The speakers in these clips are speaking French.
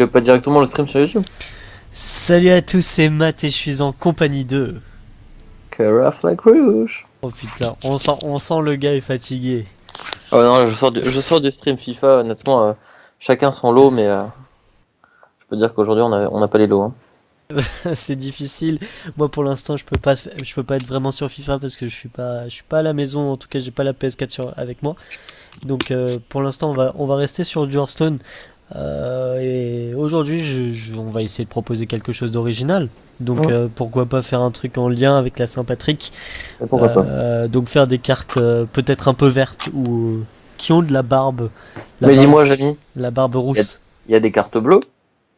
veux pas directement le stream sur YouTube? Salut à tous, c'est Matt et je suis en compagnie de... Carafe like rouge. Oh putain, on sent le gars est fatigué. Oh non, je sors du stream FIFA, honnêtement, chacun son lot, mais je peux dire qu'aujourd'hui on n'a pas les lots. Hein. C'est difficile. Moi pour l'instant je peux pas être vraiment sur FIFA parce que je suis pas à la maison, en tout cas j'ai pas la PS4 avec moi. Donc pour l'instant on va rester sur du Hearthstone. Et aujourd'hui on va essayer de proposer quelque chose d'original. Donc pourquoi pas faire un truc en lien avec la Saint-Patrick. Et pourquoi pas? Donc faire des cartes peut-être un peu vertes ou qui ont de la barbe. Mais dis-moi, Jamy, La barbe rousse. il y a des cartes bleues,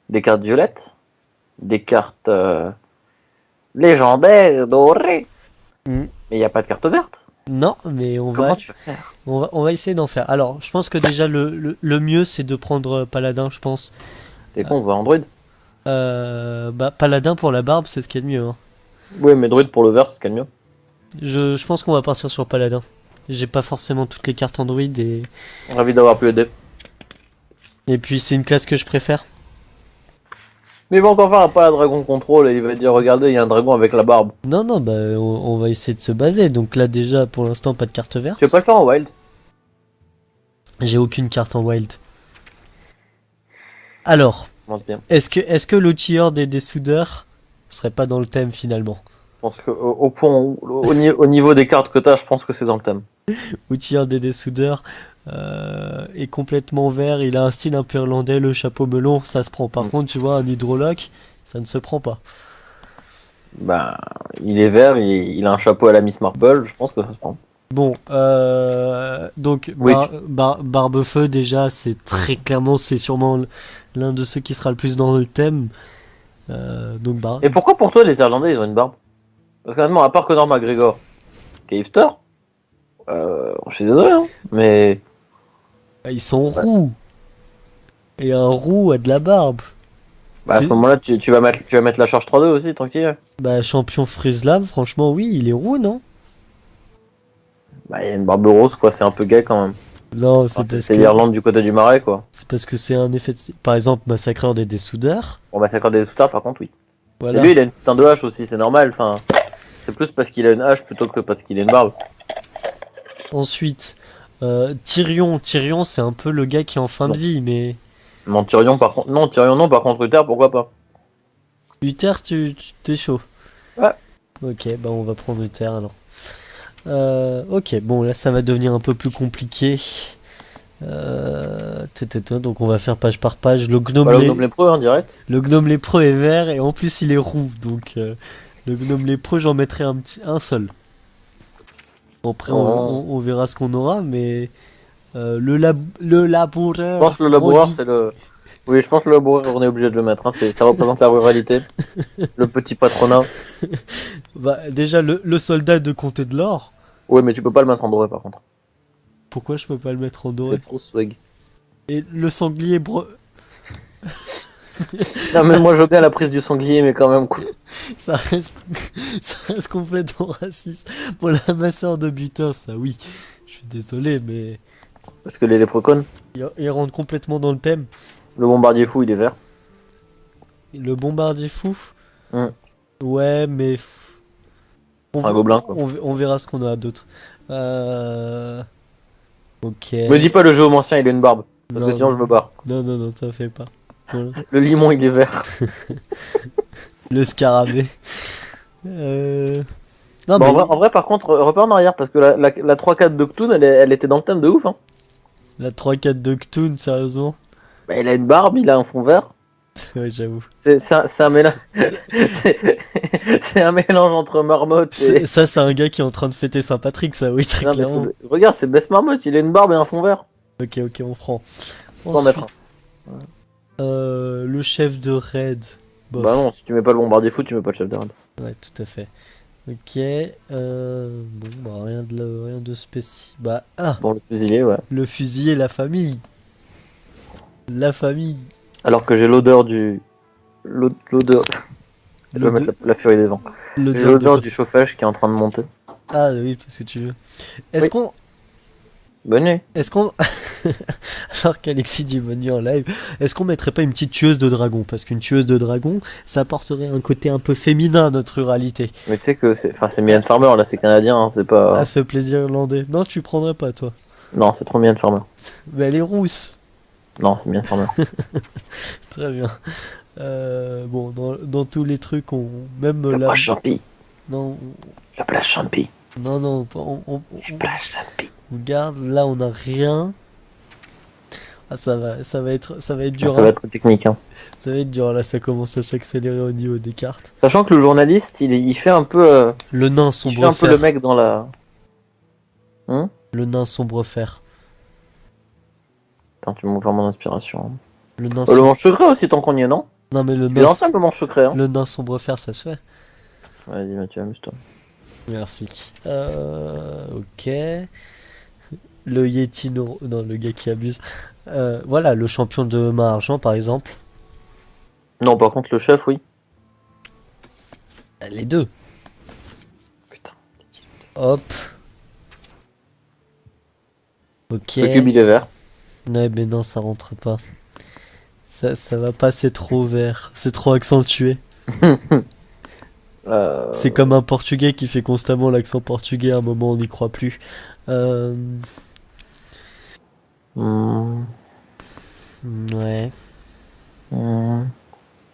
des cartes violettes, des cartes légendaires, dorées, Mm. mais il n'y a pas de carte verte. Non, mais Comment tu vas faire? on va essayer d'en faire. Alors, je pense que déjà le mieux c'est de prendre Paladin, je pense. T'es con, on voit Android. Bah, Paladin pour la barbe, c'est ce qu'il y a de mieux. Hein. Oui, mais Druid pour le vert, c'est ce qu'il y a de mieux. Je pense qu'on va partir sur Paladin. J'ai pas forcément toutes les cartes Android Ravi d'avoir pu aider. et puis c'est une classe que je préfère. Mais il va encore faire un pas à Dragon Control et il va dire regardez, il y a un dragon avec la barbe. Non, non, bah on va essayer de se baser. Donc là déjà pour l'instant pas de carte verte. Tu veux pas le faire en wild? J'ai aucune carte en wild. Alors, Pense bien. est-ce que l'outilleur des soudeurs serait pas dans le thème finalement? Je pense que au niveau des cartes que t'as, je pense que c'est dans le thème. Outilleur des soudeurs est complètement vert, il a un style un peu irlandais, le chapeau melon, ça se prend. Par contre, tu vois, un hydroloc, ça ne se prend pas. Bah, il est vert, il a un chapeau à la Miss Marple, je pense que ça se prend. Bon, donc Oui, Barbefeu déjà, c'est très clairement, c'est sûrement l'un de ceux qui sera le plus dans le thème. Donc Et pourquoi pour toi les Irlandais ils ont une barbe? Parce qu'honnêtement, à part Conor McGregor, qui est hipster, je suis désolé, hein, mais ils sont roux. Et un roux a de la barbe. bah, à ce moment-là, tu vas mettre la charge 3-2 aussi, tranquille. Bah, champion Frislam, franchement, oui, il est roux, non? Bah, il y a une barbe rose, quoi, c'est un peu gay quand même. Non, Enfin, c'est parce c'est que l'Irlande du côté du marais, quoi. c'est parce que c'est un effet de... Par exemple, Massacreur des Dessoudeurs. Bon, bah, c'est encore des sous-tards, par contre, oui. Et Voilà. lui, il a une putain de hache aussi, c'est normal, enfin. C'est plus parce qu'il a une hache plutôt que parce qu'il a une barbe. Ensuite, Tyrion. Tyrion, c'est un peu le gars qui est en fin Non. de vie, mais... Non, Tyrion, par contre, non, Tyrion, non, par contre, Uther, pourquoi pas? Uther, t'es chaud. Ouais. Ok, bah on va prendre Uther alors. Ok, bon là ça va devenir un peu plus compliqué. Donc on va faire page par page. Bah, le gnome lépreux, hein, direct. Le gnome lépreux est vert et en plus il est roux. Donc le gnome lépreux j'en mettrai un seul. Bon, après on verra ce qu'on aura, mais le Je laboureur... pense que le laboureur, c'est le. Oui, je pense que le laboureur, on est obligé de le mettre. Hein. Ça représente la ruralité. Le petit patronat. Bah, déjà le soldat de Comté de l'Or. Ouais, mais tu peux pas le mettre en doré, par contre. Pourquoi je peux pas le mettre en doré? C'est trop swag. Et le sanglier Non, mais moi, je veux bien la prise du sanglier, mais quand même, quoi. ça reste, ça reste complètement raciste. Pour la masseur de butin, ça oui. Je suis désolé, mais Parce que les léprechauns, il rentre complètement dans le thème. le bombardier fou, il est vert. Le bombardier fou. Mm. Ouais, mais C'est un gobelin, quoi. on verra ce qu'on a d'autre. Ok. Me dis pas le géomancien, il a une barbe. Parce que Non, sinon, je me barre. non, ça fait pas. Voilà. Le limon, il est vert. Le scarabée. Non, Bon, mais en vrai, par contre, repars en arrière, parce que la 3-4 de Cthulhu, elle était dans le thème de ouf, hein. la 3-4 de Cthulhu, sérieusement. Bah, il a une barbe, il a un fond vert. Ouais, j'avoue. C'est un mélange. C'est un mélange entre marmotte et. Ça, c'est un gars qui est en train de fêter Saint-Patrick, ça, oui, très Non, mais clairement. regarde, c'est Best Marmotte, il a une barbe et un fond vert. Ok, on prend. Faut en mettre un. Le chef de raid. Bof. Bah non, si tu mets pas le bombardier fou, tu mets pas le chef de raid. Ouais, tout à fait. Ok. Bon, bah, rien de spécial. Bah, Bon, le fusilier, ouais. le fusilier, la famille. La famille. Alors que j'ai l'odeur du. L'odeur. Je vais mettre la furie des vents. J'ai L'odeur l'odeur de... du chauffage qui est en train de monter. Ah oui, parce que tu veux. Est-ce Oui. qu'on... Bonne nuit. Est-ce qu'on... Alors qu'Alexis dit bonne nuit en live, est-ce qu'on mettrait pas une petite tueuse de dragon? Parce qu'une tueuse de dragon, ça apporterait un côté un peu féminin à notre ruralité. Mais tu sais que c'est Mylène Farmer, là, c'est canadien, hein, c'est pas... À ce plaisir irlandais. Non, tu prendrais pas, toi. Non, c'est trop Mylène Farmer. Mais elle est rousse. Non, c'est Mylène Farmer. Très bien. Bon, dans tous les trucs, même La là... plage Champi. Non, La plage Champi. non, La plage Champi. on garde. Là, on n'a rien. Ah, ça va être dur. Ça va être technique, hein. Ça va être dur. Là, ça commence à s'accélérer au niveau des cartes. Sachant que le journaliste, il fait un peu... Le nain il fait sombre un peu le fer. mec dans la... Le nain sombre fer. Attends, tu m'ouvres mon inspiration. Le nain Le sombre... manche secret aussi, tant qu'on y est, non? Non, mais Il est ancien, le manche secret, hein. le nain sombre fer, ça se fait. Vas-y, Mathieu, amuse-toi. Merci. Ok. Le Yeti, non, le gars qui abuse. Voilà, le champion de main argent, par exemple. Non, par contre, le chef, oui. Les deux. Putain. Hop. Ok. Le cube, il est vert. Ouais, mais non, ça rentre pas. Ça va pas, c'est trop vert. C'est trop accentué. C'est comme un portugais qui fait constamment l'accent portugais. À un moment, on n'y croit plus. Ouais.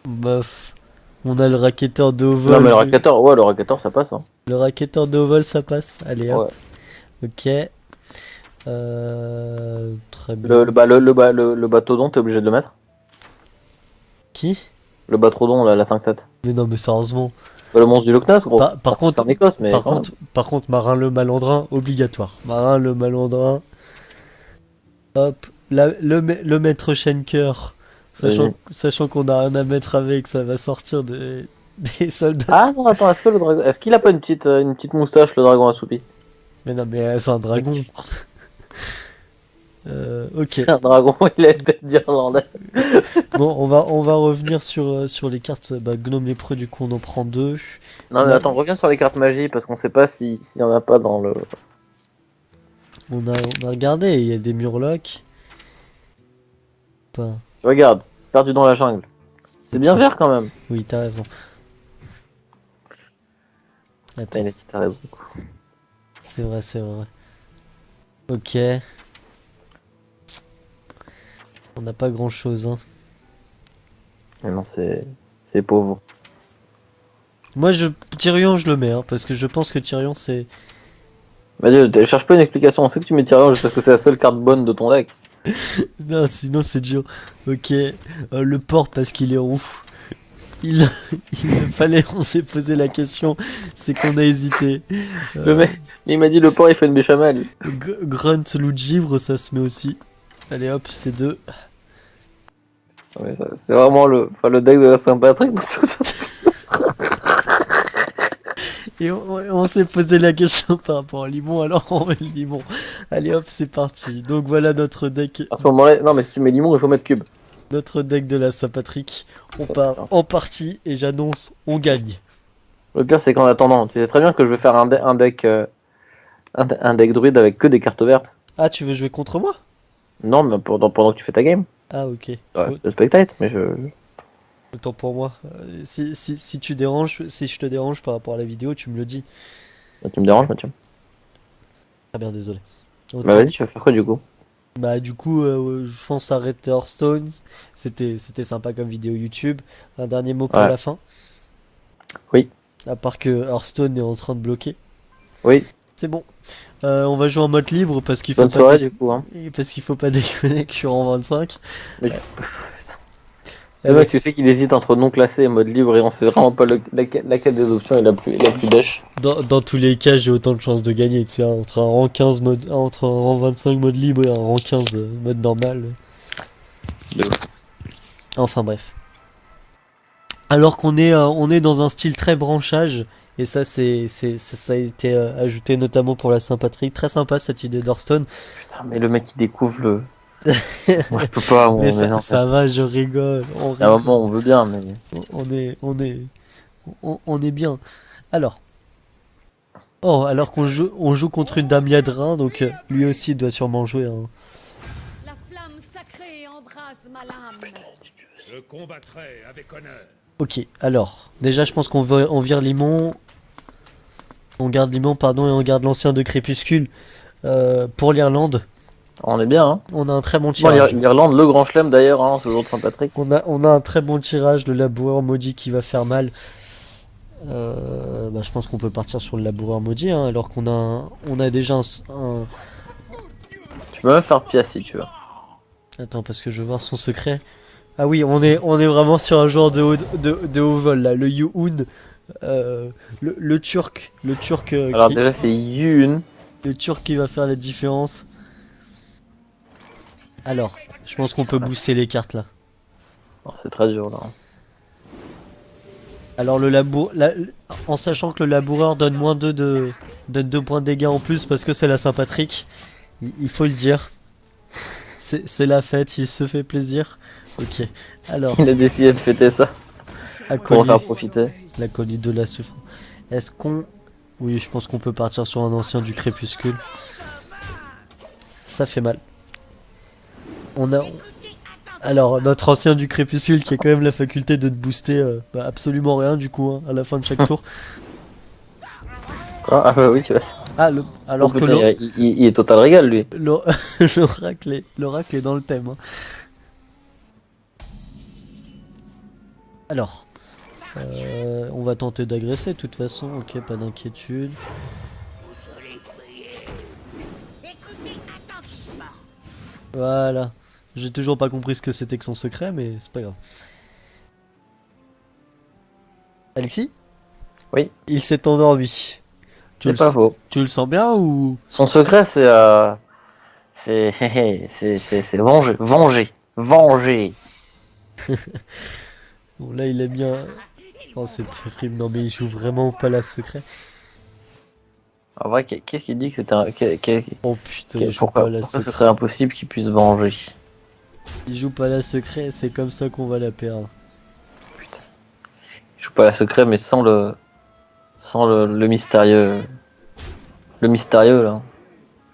Bof. On a le racketteur de haut vol. Non, mais le racketeur, ouais, le racketeur, ça passe, hein. Le racketteur de haut vol, ça passe. Allez, hop. Ouais. Ok. Très bien. Le bateau t'es obligé de le mettre. Qui? Le bateau là, la 5-7. Mais non, mais sérieusement. Bah, le monstre du Loch Ness, gros. Par contre, c'est en Écosse, mais. par contre, Marin le Malandrin, obligatoire. Marin le Malandrin. Hop. Le maître Schenker. Sachant qu'on a rien à mettre avec, ça va sortir des soldats. Ah non, attends, est-ce que le dragon. Est-ce qu'il a pas une petite moustache, le dragon assoupi? Mais non, mais c'est un dragon. Ok. C'est un dragon, il a une tête d'Irlandais. Bon, on va revenir sur les cartes. Bah, Gnome lépreux, du coup, on en prend deux. Non, mais Là- attends, reviens sur les cartes magie parce qu'on sait pas s'il y en a pas dans le. On a regardé, il y a des murlocs. Pas. Regarde, perdu dans la jungle. C'est bien Ok. vert quand même. Oui, t'as raison. Putain, Attends, il a dit, t'as raison. c'est vrai, c'est vrai. Ok. On n'a pas grand chose, hein. Mais non, c'est pauvre. Moi, Tyrion, je le mets, hein, parce que je pense que Tyrion, c'est. Mathieu, cherche pas une explication. On sait que tu mets Tyrion juste parce que c'est la seule carte bonne de ton deck. Non, sinon, c'est dur. Ok. Le porc, parce qu'il est ouf. Il, il fallait, on s'est posé la question, c'est qu'on a hésité. Le mec, il m'a dit le porc il fait une béchamel. Grunt, loup de givre, ça se met aussi. Allez hop, c'est deux. Ouais, c'est vraiment le deck de la Saint-Patrick dans tout ça. Et on s'est posé la question par rapport au limon, alors on met le limon. Allez hop, c'est parti. Donc voilà notre deck, À ce moment-là, non mais si tu mets limon, il faut mettre cube. notre deck de la Saint-Patrick. On Oh, part putain. en partie et j'annonce, on gagne. Le pire c'est qu'en attendant, tu sais très bien que je vais faire un deck druide avec que des cartes vertes. Ah, tu veux jouer contre moi? Non, mais pendant que tu fais ta game. Ah, ok. Ouais, Oh, je te spectate, mais je. autant pour moi. Si tu déranges, si je te dérange par rapport à la vidéo, tu me le dis. Tu me déranges, Mathieu. Très bien, désolé. Autant- Bah vas-y, tu vas faire quoi du coup? Bah du coup, je pense arrêter Hearthstone. C'était sympa comme vidéo YouTube. Un dernier mot pour Ouais. la fin. Oui. À part que Hearthstone est en train de bloquer. Oui, C'est bon. On va jouer en mode libre parce qu'il faut bonne pas soirée du coup. Hein. parce qu'il faut pas déconner que je suis en 25. Mais Eh le ouais. mec, tu sais qu'il hésite entre non classé et mode libre et on sait vraiment pas laquelle des options est la plus dèche. Dans tous les cas, j'ai autant de chances de gagner. Tu sais, entre un rang 15 entre un rang 25 mode libre et un rang 15 mode normal. De ouf. Enfin bref. Alors qu'on est, on est dans un style très branchage, et ça, ça a été ajouté notamment pour la Saint-Patrick. Très sympa cette idée d'Hearthstone. Putain, mais le mec il découvre le. Moi je peux pas, Mais mais ça, non. ça va, je rigole. À un moment on veut bien, mais. On est bien. Alors, Oh, alors on joue contre une dame Yadrin, donc lui aussi doit sûrement jouer. Hein. La flamme sacrée embrase ma lame. Je combattrai avec honneur. Ok, alors, déjà je pense on vire Limon. On garde Limon, pardon, et on garde l'ancien de Crépuscule. Pour l'Irlande, On est bien, hein. on a un très bon Bon, tirage. l'Irlande, le grand chelem d'ailleurs, hein, ce jour de Saint-Patrick. On a un très bon tirage, le laboureur maudit qui va faire mal. Bah, je pense qu'on peut partir sur le laboureur maudit, hein, alors on a déjà un... Tu peux même faire pièce si tu veux. Attends, parce que je veux voir son secret. Ah oui, on est vraiment sur un joueur de haut vol, là, le Youn. Le turc, Alors déjà c'est Yoon. le turc qui va faire la différence. Alors, je pense qu'on peut booster les cartes là. Oh, c'est très dur là. Alors en sachant que le laboureur donne moins 2 donne 2 points de dégâts en plus parce que c'est la Saint-Patrick, il faut le dire. C'est la fête, il se fait plaisir. Ok. Alors, Il a décidé de fêter ça pour en acolyte, faire profiter. l'acolyte de la souffrance. Est-ce qu'on... Oui, je pense qu'on peut partir sur un ancien du crépuscule. Ça fait mal. On a... Alors, notre ancien du crépuscule qui a quand même la faculté de te booster absolument rien du coup, hein, à la fin de chaque tour. Ah bah oui, Ah, alors oh, que putain, il est total régal lui. l'oracle est dans le thème. Hein. Alors, on va tenter d'agresser de toute façon, ok, pas d'inquiétude. Voilà. J'ai toujours pas compris ce que c'était que son secret, mais c'est pas grave. Alexis? Oui. Il s'est endormi. C'est pas faux. Tu le sens bien ou... Son secret c'est c'est venger, venger, venger. Bon, là, il a bien... Oh, c'est terrible. Non, mais il joue vraiment pas la secret. En vrai, qu'est-ce qu'il dit que c'était un... Oh putain, il joue pourquoi pas la ce secret. serait impossible qu'il puisse venger? Il joue pas la secret, c'est comme ça qu'on va la perdre. Putain. Il joue pas la secret mais sans le mystérieux. Le mystérieux là.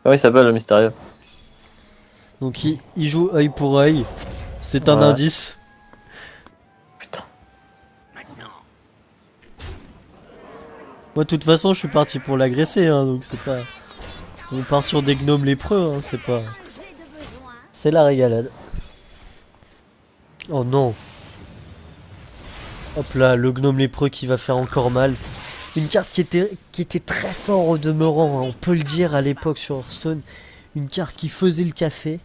Comment il s'appelle le mystérieux? Donc, il joue œil pour œil. C'est un Ouais. indice. Putain. Moi, de toute façon, je suis parti pour l'agresser, hein, donc c'est pas... On part sur des gnomes lépreux, hein, c'est pas... C'est la régalade. Oh non. Hop là, le gnome lépreux qui va faire encore mal. Une carte qui était très fort au demeurant, hein, on peut le dire à l'époque sur Hearthstone. Une carte qui faisait le café.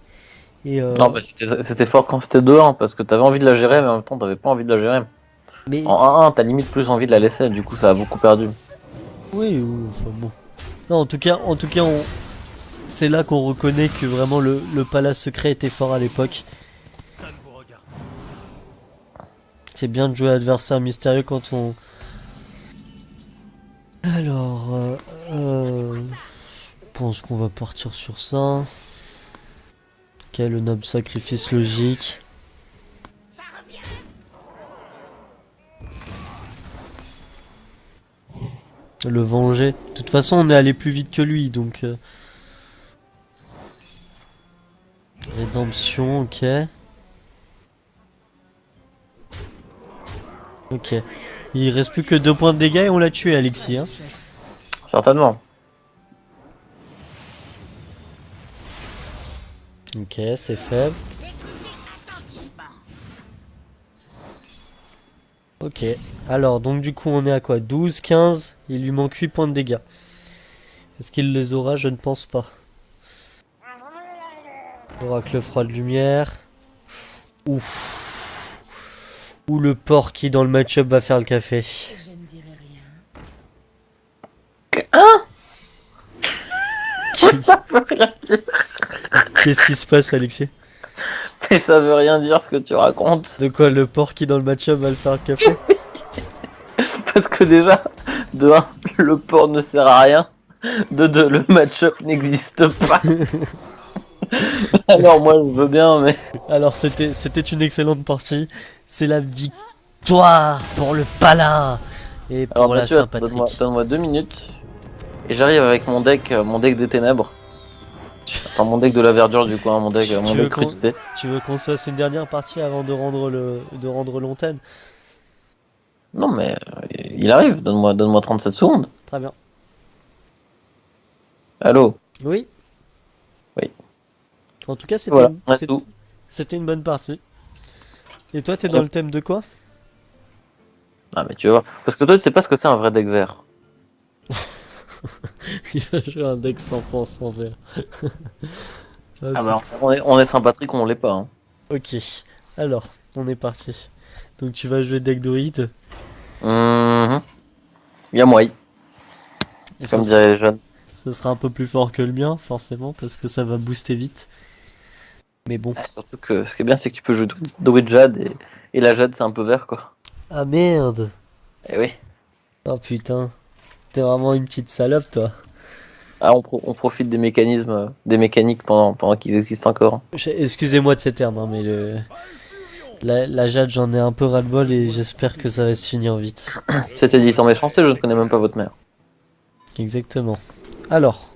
Et Non, bah c'était fort quand c'était 2-1 parce que t'avais envie de la gérer mais en même temps t'avais pas envie de la gérer. mais En 1-1 t'as limite plus envie de la laisser, du coup ça a beaucoup perdu. oui, enfin bon. Non, en tout cas, c'est là qu'on reconnaît que vraiment le palace secret était fort à l'époque. C'est bien de jouer adversaire mystérieux quand on... Alors, je pense qu'on va partir sur ça. Quel noble sacrifice logique. Le venger. De toute façon, on est allé plus vite que lui, donc... Rédemption, ok. Ok. Il reste plus que 2 points de dégâts et on l'a tué, Alexis. Hein. Certainement. Ok, c'est faible. Ok. Alors, donc du coup, on est à quoi? 12, 15. Il lui manque 8 points de dégâts. Est-ce qu'il les aura? Je ne pense pas. Oracle froid de lumière. Ouf. Ou le porc qui dans le match-up va faire le café. Je ne dirai rien. Qu'est-ce qui se passe, Alexis? Mais ça veut rien dire ce que tu racontes. De quoi, le porc qui dans le match-up va le faire le café? Parce que déjà, de 1, le port ne sert à rien. De 2, le match-up n'existe pas. Alors moi je veux bien, mais... Alors, c'était une excellente partie. C'est la victoire pour le palin et pour Alors la Mathieu, Saint-Patrick. donne-moi 2 minutes. Et j'arrive avec mon deck des ténèbres. Enfin, mon deck de la verdure, du coup, hein, mon deck veux crudité. Tu veux qu'on se fasse une dernière partie avant de rendre l'antenne? Non, mais il arrive, donne-moi 37 secondes. Très bien. Allô? Oui. Oui. En tout cas, Voilà, c'est tout. c'était une bonne partie. Et toi, t'es dans le thème de quoi? Ah, mais tu vas voir. Parce que toi, tu sais pas ce que c'est un vrai deck vert. Il va jouer un deck sans fond, sans vert. Ah, Ah, bah, on est Saint-Patrick ou on l'est pas. Hein. ok. Alors, on est parti. Donc, tu vas jouer deck druide. Il y a moyen, Et comme diraient les jeunes. ça sera un peu plus fort que le mien, forcément, parce que ça va booster vite. Mais bon. Ah, surtout que ce qui est bien, c'est que tu peux jouer Druid Jade et la Jade, c'est un peu vert, quoi. Ah merde! Eh oui. Oh putain. T'es vraiment une petite salope, toi. Ah, on profite des mécanismes, des mécaniques pendant qu'ils existent encore. Excusez-moi de ces termes, hein, mais la Jade, j'en ai un peu ras-le-bol et j'espère que ça va se finir vite. C'était dit sans méchanceté, je ne connais même pas votre mère. Exactement. Alors.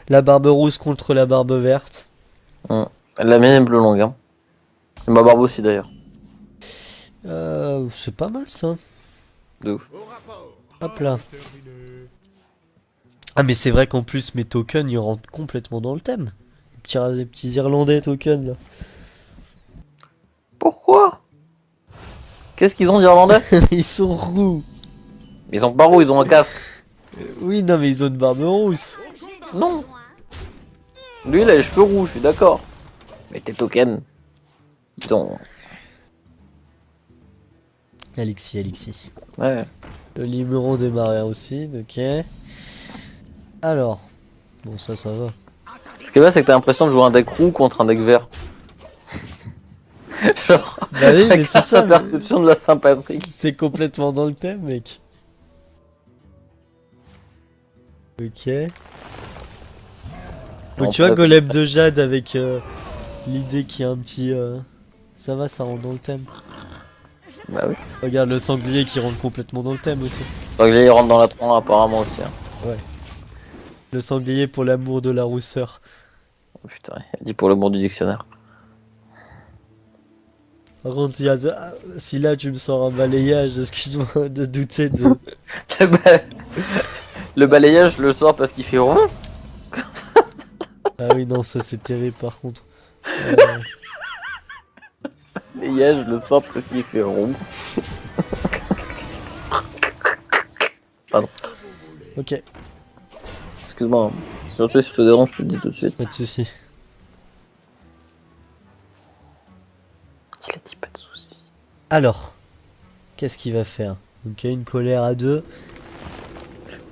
La barbe rousse contre la barbe verte. La mienne est bleu longue, hein. Et ma barbe aussi, d'ailleurs. C'est pas mal ça. De ouf. Hop là. Ah mais c'est vrai qu'en plus mes tokens ils rentrent complètement dans le thème. Les petits Irlandais tokens là. Pourquoi? Qu'est-ce qu'ils ont d'Irlandais? Ils sont roux. Ils ont pas roux, ils ont un casque. Oui non mais ils ont une barbe rousse. Non. Lui, il a les cheveux roux, je suis d'accord. Mais tes tokens, ils ont... Alexis. Ouais. Le numéro des marins aussi, ok. Alors. Bon ça va. Ce qui est bien, c'est que t'as l'impression de jouer un deck roux contre un deck vert. Genre, Bah oui mais c'est ça. la perception de la Saint-Patrick. C'est complètement dans le thème mec. Ok. Donc tu vois Golem de Jade avec l'idée qu'il y a un petit... Ça va, ça rentre dans le thème. Bah oui. Regarde le sanglier qui rentre complètement dans le thème aussi. Sanglier rentre dans la 3 apparemment aussi. Hein. Ouais. Le sanglier pour l'amour de la rousseur. Oh, putain, il a dit pour le mot du dictionnaire. Par contre, si là tu me sors un balayage, excuse-moi de douter de... Le balayage, je le sors parce qu'il fait rond. Ah oui, non, ça c'est terrible par contre. Le balayage, je le sors parce qu'il fait rond. Pardon. Ok, Excuse-moi. Surtout si je te dérange, je te le dis tout de suite. pas de soucis. Il a dit pas de soucis. Alors, qu'est-ce qu'il va faire? Ok, une colère à 2.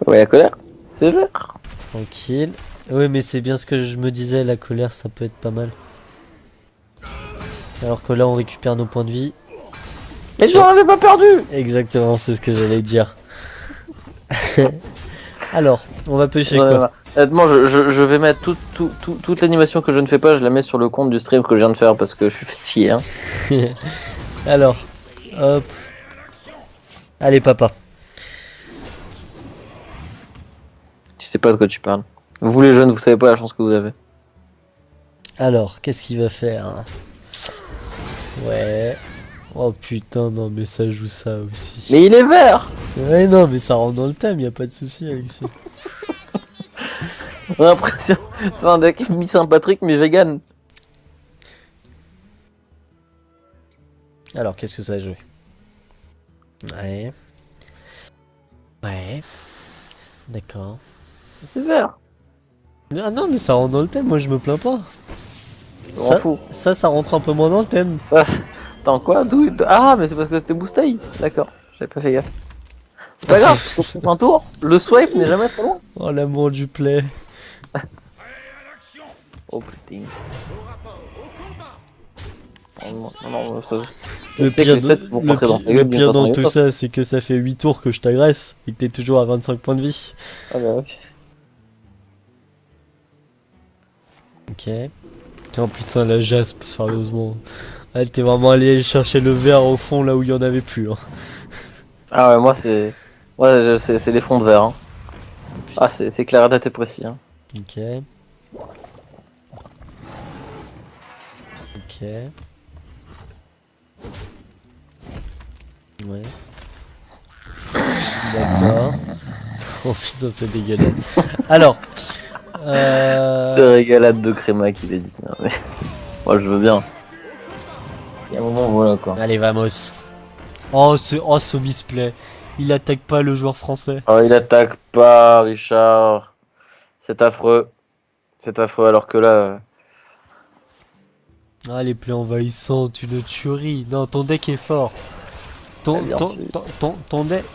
Ouais, la colère, c'est vert. Tranquille. Oui, mais c'est bien ce que je me disais, la colère ça peut être pas mal. Alors que là on récupère nos points de vie. Mais tu n'en avais pas perdu. Exactement, c'est ce que j'allais dire. Alors, on va pêcher Ouais, quoi? ouais. Honnêtement, je vais mettre toute l'animation que je ne fais pas, je la mets sur le compte du stream que je viens de faire parce que je suis fatigué. Hein. Alors, hop. Allez, papa. Tu sais pas de quoi tu parles. Vous les jeunes, vous savez pas la chance que vous avez. Alors, qu'est-ce qu'il va faire? Ouais. Oh putain, non, mais ça joue ça aussi. Mais il est vert. Ouais, non, mais ça rentre dans le thème, y a pas de souci, Alexis. On a l'impression, c'est un deck mi-Saint-Patrick mais vegan. Alors, qu'est-ce que ça va jouer? Ouais. Ouais. D'accord. C'est vert. Ah non, mais ça rentre dans le thème, moi je me plains pas. Je m'en fous. Ça rentre un peu moins dans le thème. Ça, attends quoi? D'où? Ah, mais c'est parce que c'était Boostail. D'accord, j'avais pas fait gaffe. C'est pas grave, c'est un tour. Le swipe n'est jamais très loin. Oh, l'amour du play. Oh putain. Non, ça... Le Tu sais que pire, les 7 vont rentrer dans ta le gueule d'une pire façon dans ou d'une tout autre. ça, c'est que ça fait 8 tours que je t'agresse et que t'es toujours à 25 points de vie. Ah bah ok. Ok. Oh putain, la jaspe, sérieusement. Ah, t'es vraiment allé chercher le verre au fond là où il y en avait plus. Hein. Ah ouais, moi c'est Ouais, c'est les fonds de verre. Hein. Ah, c'est clair et net et précis. Hein. Ok. Ok. Ouais. D'accord. Oh putain, c'est dégueulasse. Alors. C'est régalade de créma qu'il est dit. Non, mais... Moi, je veux bien. Il y a un moment, voilà quoi. Allez, vamos. Oh, ce misplay. Il attaque pas le joueur français. Oh, il attaque pas, Richard. C'est affreux. C'est affreux, alors que là... Ah, les plays envahissants, une tuerie. Non, ton deck est fort. Ton, bien ton, sûr.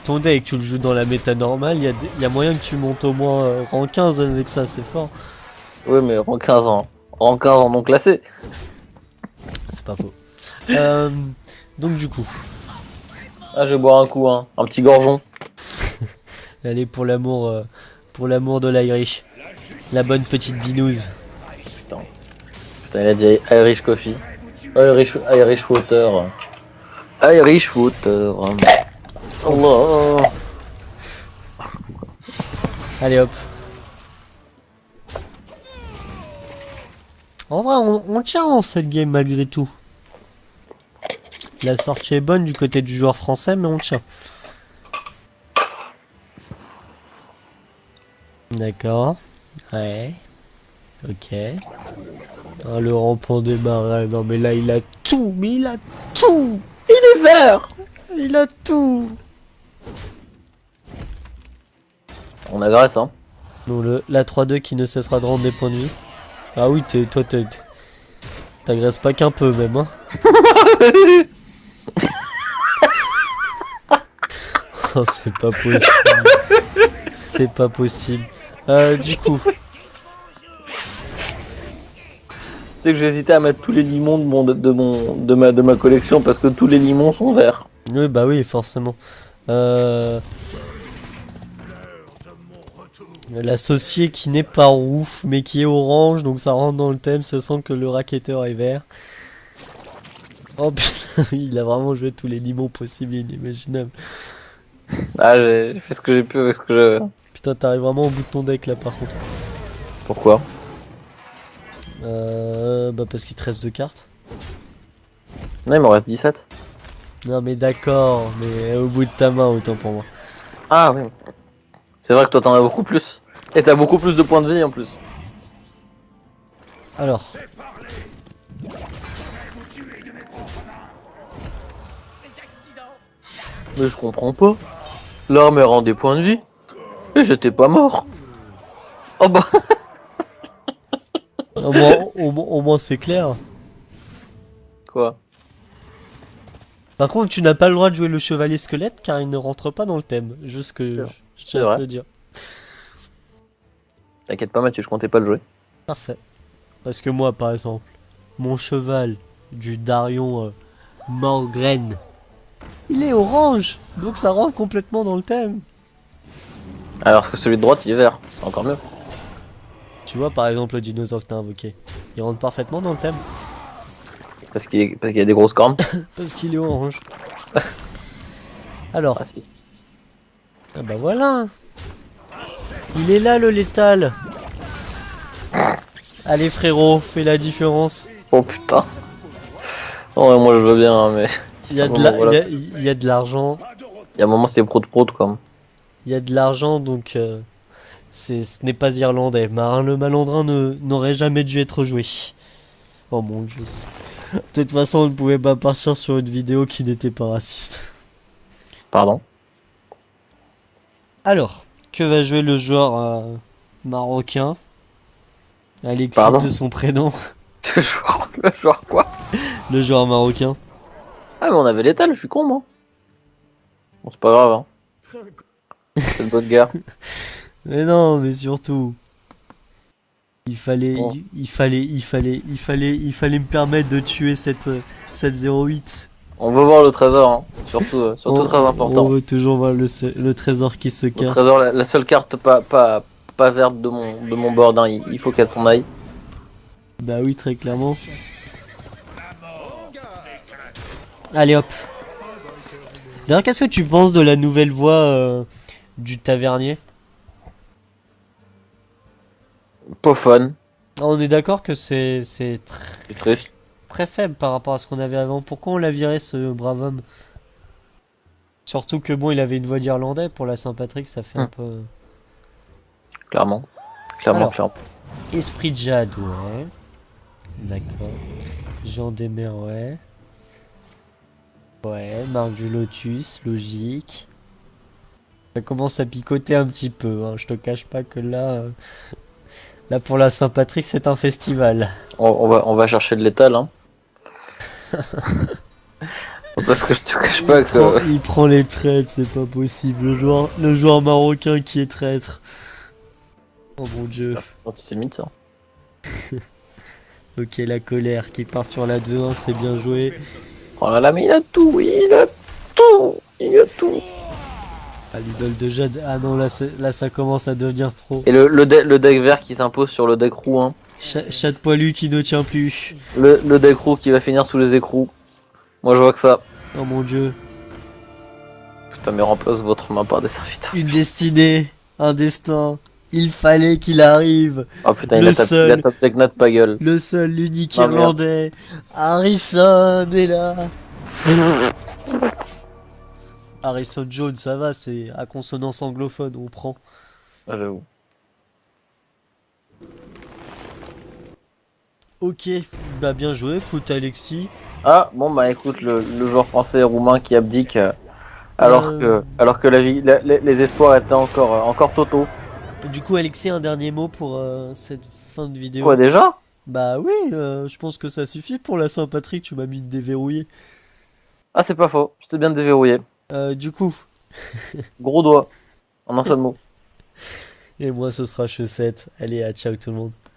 ton deck, tu le joues dans la méta normale, il y a moyen que tu montes au moins rang 15 avec ça, c'est fort. Oui, mais rang 15 ans. Rang 15 ans non classé. C'est pas faux. Donc du coup, Ah, je vais boire un coup, hein. Un petit gorgeon. allez pour l'amour de l'Irish. La bonne petite binouse. Putain. Putain, il a dit Irish Coffee. Irish Water. Irish Water. Allah. Allez hop. En vrai, on tient dans cette game malgré tout. La sortie est bonne du côté du joueur français, mais on tient. D'accord. Ouais. Ok. Ah, le rampant des marins. Non, mais là, il a tout. Mais il a tout. Il est vert. Il a tout. On agresse, hein. Donc, la 3-2 qui ne cessera de rendre des points de vie. Ah oui, toi, t'agresses pas qu'un peu, même, hein. Oh, c'est pas possible. C'est pas possible. Du coup. Tu sais que j'ai hésité à mettre tous les limons de ma collection parce que tous les limons sont verts. Oui, bah oui, forcément. L'associé qui n'est pas ouf, mais qui est orange, donc ça rentre dans le thème, se sent que le racketteur est vert. Oh putain, il a vraiment joué tous les limons possibles et inimaginables. Ah, j'ai fait ce que j'ai pu avec ce que j'avais. Putain, t'arrives vraiment au bout de ton deck là par contre. Pourquoi? Bah parce qu'il te reste 2 cartes. Non, il m'en reste 17. Non mais d'accord, mais au bout de ta main autant pour moi. Ah oui. C'est vrai que toi t'en as beaucoup plus. Et t'as beaucoup plus de points de vie en plus. Alors. Mais je comprends pas. L'arme rend des points de vie. Et j'étais pas mort. Oh bah. Au moins c'est clair. Quoi? Par contre, tu n'as pas le droit de jouer le chevalier squelette car il ne rentre pas dans le thème. Juste que je tiens à te le dire. T'inquiète pas Mathieu, je comptais pas le jouer. Parfait. Parce que moi, par exemple, mon cheval du Darion Morgren, il est orange, donc ça rentre complètement dans le thème. Alors que celui de droite il est vert, c'est encore mieux. Tu vois, par exemple, le dinosaure que t'as invoqué, il rentre parfaitement dans le thème. Parce qu'il a des grosses cornes. Parce qu'il est orange. Alors, Ah, si. ah bah voilà. Il est là le létal. Allez frérot, fais la différence. Oh putain. Non, ouais, moi je veux bien, hein, mais. Il y a de l'argent. Il y a un moment c'est prout comme. Il y a de l'argent donc ce n'est pas irlandais. Marin le Malandrin n'aurait jamais dû être joué. Oh mon dieu. De toute façon on ne pouvait pas partir sur une vidéo qui n'était pas raciste. Pardon. Alors, que va jouer le joueur marocain? Alexis Pardon de son prénom. Le joueur quoi? Le joueur marocain. Ah mais on avait l'étal, je suis con moi. Bon c'est pas grave hein. C'est une bonne guerre. Mais non, mais surtout. Il fallait, Bon. il fallait me permettre de tuer cette 08. On veut voir le trésor, hein. Surtout très important. On veut toujours voir le trésor qui se Le cache. trésor, la seule carte pas verte de mon board, hein. Il faut qu'elle s'en aille. Bah oui, très clairement. Allez hop. D'ailleurs, qu'est-ce que tu penses de la nouvelle voix du tavernier. Pas fun. On est d'accord que c'est C'est triste. très faible par rapport à ce qu'on avait avant. Pourquoi on l'a viré, ce brave homme? Surtout que bon, il avait une voix d'Irlandais pour la Saint-Patrick, ça fait un peu... Clairement. Clairement, Alors. clairement. Esprit de Jade, ouais. D'accord. Jean Demer, ouais. Ouais, Marc du Lotus, logique. Ça commence à picoter un petit peu, hein. Je te cache pas que là... Là, pour la Saint-Patrick, c'est un festival. On va chercher de l'étal, hein. Parce que je te cache pas que. Il prend les traites, c'est pas possible. Le joueur marocain qui est traître. Oh mon dieu. Antisémite, ça. Ok, la colère qui part sur la 2-1, c'est bien joué. Oh là là, mais il a tout, il a tout, il a tout. Ah, l'idole de Jade. Ah non, là, là, ça commence à devenir trop. Et le deck vert qui s'impose sur le deck roux, hein. Chat de poilu qui ne tient plus. Le deck roux qui va finir sous les écrous. Moi je vois que ça. Oh mon dieu. Putain, mais remplace votre main par des serviteurs. Une destinée. Un destin. Il fallait qu'il arrive. Oh putain, Le il seul. a top deck Nat pas gueule. Le seul, l'unique Ah, merde. Irlandais. Harrison est là. Harrison Jones, ça va, c'est à consonance anglophone, on prend. Ah, j'avoue. Ok, bah bien joué, écoute Alexis. Ah, bon bah écoute, le joueur français et roumain qui abdique alors Euh. que les espoirs étaient encore totaux. Du coup Alexis, un dernier mot pour cette fin de vidéo. Quoi déjà? Bah oui, je pense que ça suffit pour la Saint-Patrick, tu m'as mis de déverrouiller. Ah, c'est pas faux, je t'ai bien déverrouillé. Du coup, Gros doigt, en un seul mot. et moi ce sera chaussette. Allez, à ciao tout le monde.